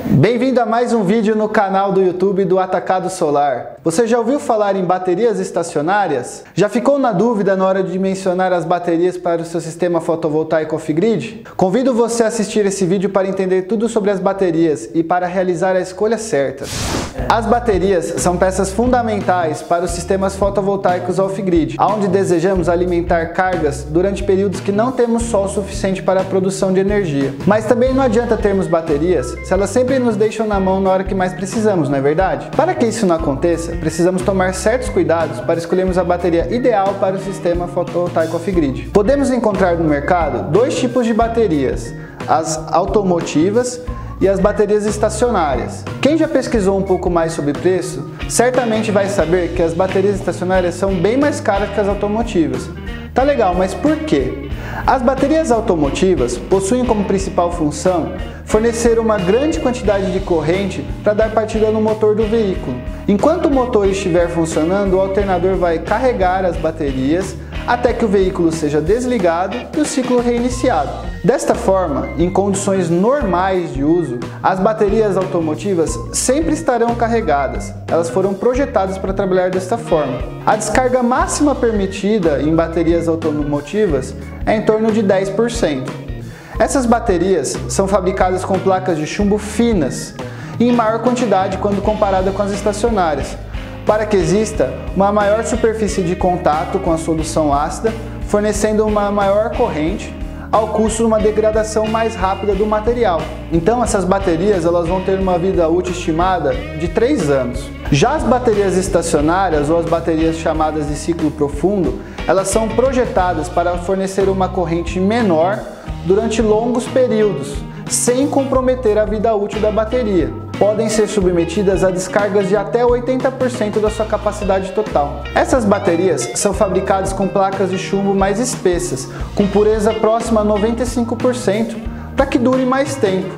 Bem-vindo a mais um vídeo no canal do YouTube do Atacado Solar. Você já ouviu falar em baterias estacionárias? Já ficou na dúvida na hora de dimensionar as baterias para o seu sistema fotovoltaico off-grid? Convido você a assistir esse vídeo para entender tudo sobre as baterias e para realizar a escolha certa. As baterias são peças fundamentais para os sistemas fotovoltaicos off-grid, onde desejamos alimentar cargas durante períodos que não temos sol suficiente para a produção de energia. Mas também não adianta termos baterias se elas sempre nos deixam na mão na hora que mais precisamos, não é verdade? Para que isso não aconteça, precisamos tomar certos cuidados para escolhermos a bateria ideal para o sistema fotovoltaico off-grid. Podemos encontrar no mercado dois tipos de baterias, as automotivas e as baterias estacionárias. Quem já pesquisou um pouco mais sobre preço, certamente vai saber que as baterias estacionárias são bem mais caras que as automotivas. Tá legal, mas por quê? As baterias automotivas possuem como principal função fornecer uma grande quantidade de corrente para dar partida no motor do veículo. Enquanto o motor estiver funcionando, o alternador vai carregar as baterias até que o veículo seja desligado e o ciclo reiniciado. Desta forma, em condições normais de uso, as baterias automotivas sempre estarão carregadas. Elas foram projetadas para trabalhar desta forma. A descarga máxima permitida em baterias automotivas é em torno de 10%. Essas baterias são fabricadas com placas de chumbo finas e em maior quantidade quando comparada com as estacionárias, para que exista uma maior superfície de contato com a solução ácida, fornecendo uma maior corrente ao custo de uma degradação mais rápida do material. Então essas baterias elas vão ter uma vida útil estimada de 3 anos. Já as baterias estacionárias ou as baterias chamadas de ciclo profundo, elas são projetadas para fornecer uma corrente menor durante longos períodos, sem comprometer a vida útil da bateria. Podem ser submetidas a descargas de até 80% da sua capacidade total. Essas baterias são fabricadas com placas de chumbo mais espessas, com pureza próxima a 95%, para que dure mais tempo,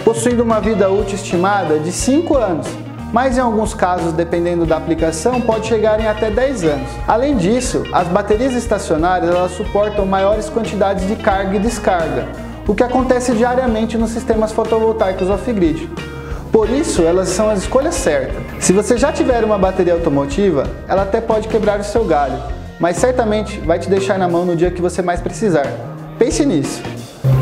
possuindo uma vida útil estimada de 5 anos, mas em alguns casos, dependendo da aplicação, pode chegar em até 10 anos. Além disso, as baterias estacionárias elas suportam maiores quantidades de carga e descarga, o que acontece diariamente nos sistemas fotovoltaicos off-grid. Por isso, elas são a escolha certa. Se você já tiver uma bateria automotiva, ela até pode quebrar o seu galho, mas certamente vai te deixar na mão no dia que você mais precisar. Pense nisso.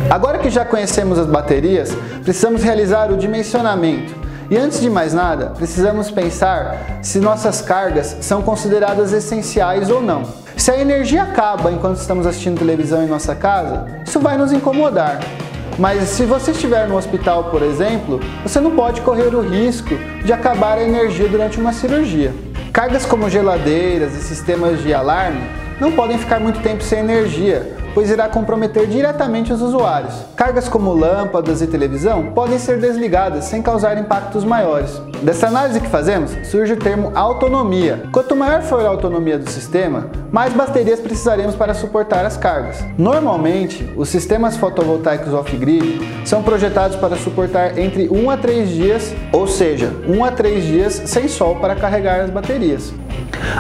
Agora que já conhecemos as baterias, precisamos realizar o dimensionamento. E antes de mais nada, precisamos pensar se nossas cargas são consideradas essenciais ou não. Se a energia acaba enquanto estamos assistindo televisão em nossa casa, isso vai nos incomodar. Mas se você estiver no hospital, por exemplo, você não pode correr o risco de acabar a energia durante uma cirurgia. Cargas como geladeiras e sistemas de alarme não podem ficar muito tempo sem energia, pois irá comprometer diretamente os usuários. Cargas como lâmpadas e televisão podem ser desligadas sem causar impactos maiores. Dessa análise que fazemos, surge o termo autonomia. Quanto maior for a autonomia do sistema, mais baterias precisaremos para suportar as cargas. Normalmente, os sistemas fotovoltaicos off-grid são projetados para suportar entre 1 a 3 dias, ou seja, 1 a 3 dias sem sol para carregar as baterias.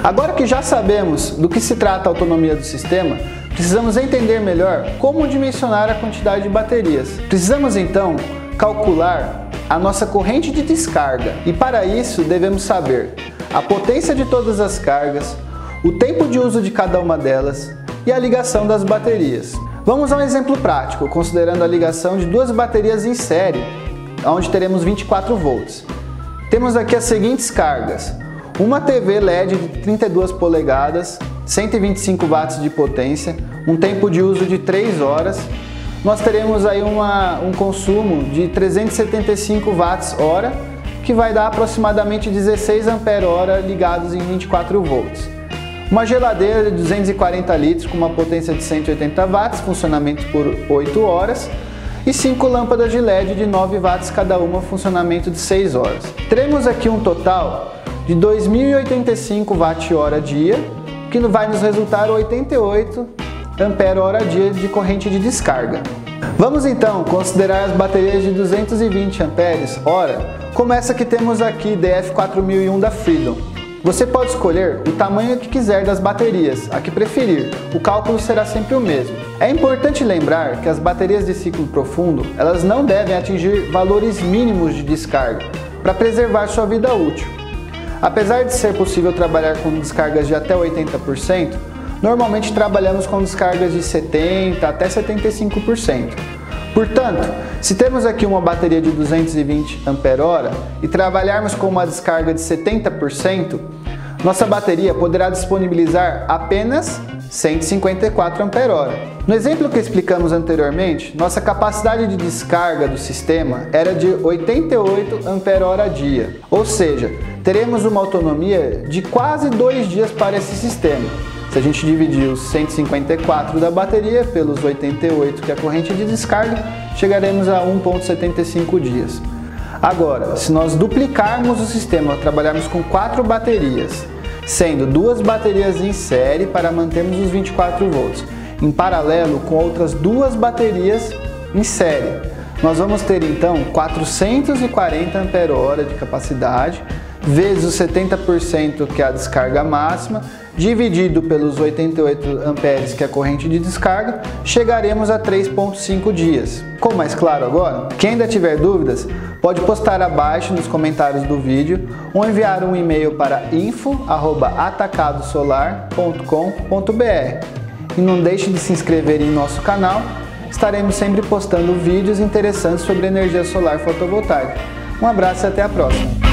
Agora que já sabemos do que se trata a autonomia do sistema, precisamos entender melhor como dimensionar a quantidade de baterias. Precisamos então calcular a nossa corrente de descarga e para isso devemos saber a potência de todas as cargas, o tempo de uso de cada uma delas e a ligação das baterias. Vamos a um exemplo prático, considerando a ligação de duas baterias em série, onde teremos 24 volts. Temos aqui as seguintes cargas: uma TV LED de 32 polegadas, 125 watts de potência, um tempo de uso de 3 horas. Nós teremos aí um consumo de 375 watts-hora, que vai dar aproximadamente 16 ampere-hora ligados em 24 volts. Uma geladeira de 240 litros com uma potência de 180 watts, funcionamento por 8 horas. E 5 lâmpadas de LED de 9 watts cada uma, funcionamento de 6 horas. Teremos aqui um total de 2.085 watt-hora dia, que vai nos resultar 88 ampere-hora dia de corrente de descarga. Vamos então considerar as baterias de 220 amperes-hora, como essa que temos aqui, DF4001 da Freedom. Você pode escolher o tamanho que quiser das baterias, a que preferir, o cálculo será sempre o mesmo. É importante lembrar que as baterias de ciclo profundo, elas não devem atingir valores mínimos de descarga, para preservar sua vida útil. Apesar de ser possível trabalhar com descargas de até 80%, normalmente trabalhamos com descargas de 70% até 75%. Portanto, se temos aqui uma bateria de 220 Ah e trabalharmos com uma descarga de 70%, nossa bateria poderá disponibilizar apenas 154 Ah. No exemplo que explicamos anteriormente, nossa capacidade de descarga do sistema era de 88 Ah/dia, ou seja, teremos uma autonomia de quase 2 dias para esse sistema. Se a gente dividir os 154 da bateria pelos 88 que é a corrente de descarga, chegaremos a 1,75 dias. Agora, se nós duplicarmos o sistema, trabalharmos com 4 baterias, sendo 2 baterias em série para mantermos os 24 volts, em paralelo com outras 2 baterias em série, nós vamos ter então 440 Ah de capacidade, vezes os 70% que é a descarga máxima, dividido pelos 88 amperes que é a corrente de descarga, chegaremos a 3,5 dias. Ficou mais claro agora? Quem ainda tiver dúvidas, pode postar abaixo nos comentários do vídeo ou enviar um e-mail para info@atacadosolar.com.br. E não deixe de se inscrever em nosso canal, estaremos sempre postando vídeos interessantes sobre energia solar fotovoltaica. Um abraço e até a próxima!